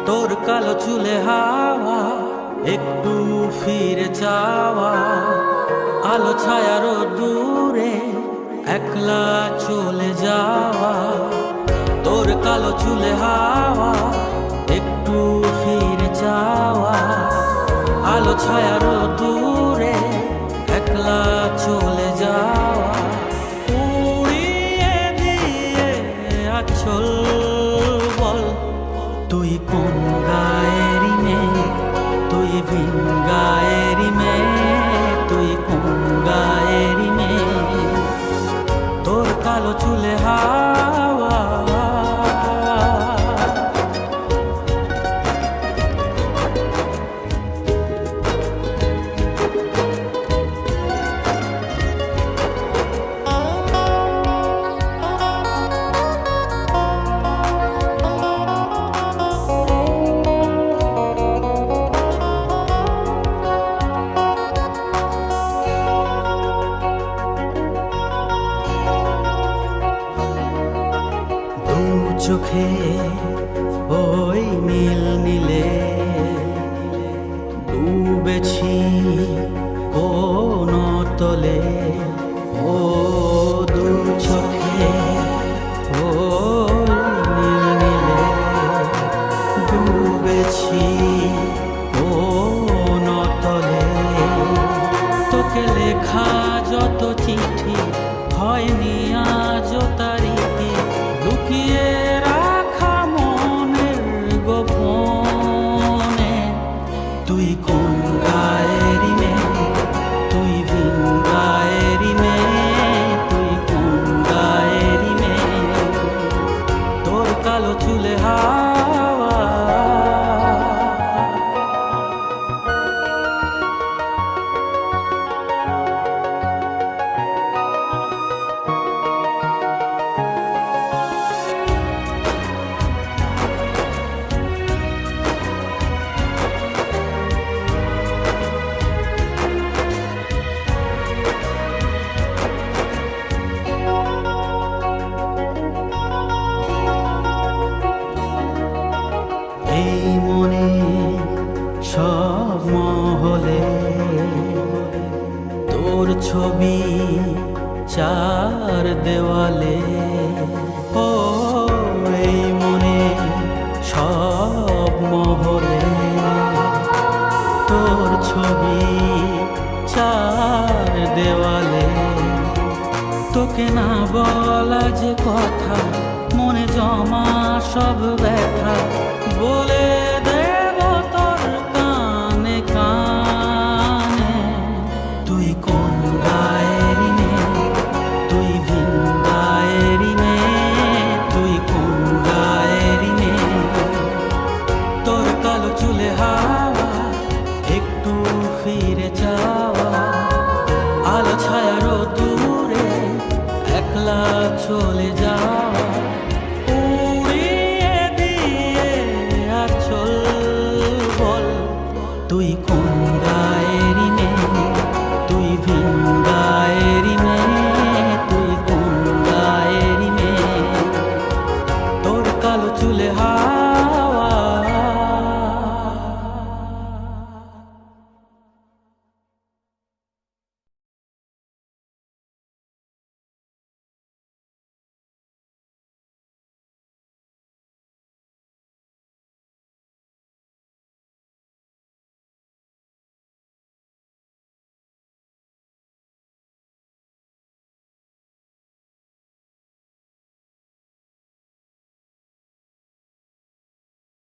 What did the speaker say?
তোর কালো চুলে হাওয়া, একটু ফিরে যাওয়া, আলো ছায়ার দূরে একলা চলে যাওয়া। তোর কালো চুলে হাওয়া, একটু ফিরে যাওয়া, আলো ছায়ার দূরে একলা চলে যাওয়া। উড়িয়ে দিয়ে আচল বল, তুই কোন গায়েরি মেয়ে, তুই ভিন গায়েরি মেয়ে, তুই কোন গায়েরি মেয়ে। তোর কালো চুলে হাওয়া, চোখে ওই নীল নীলে ডুবেছি কোন তলে। ও দু চোখে ওই নীল নীলে ডুবেছি কোন তলে। তোকে লেখা যত চিঠি হয়নি আজ তারিখে, লুকিয়ে রাখা মনের গোপনে। তুই কোন গায়েরি মেয়ে, তুই ভিন গায়েরি মেয়ে, তুই কোন গায়েরি মেয়ে। তোর কালো চুলে হাওয়া, এই মনে সব মহলে তোর ছবি চার দেওয়ালে। ও এই মনে সব মহলে তোর ছবি চার দেওয়ালে। তোকে না বলা যে কথা, মনে জমা সব ব্যথা বলে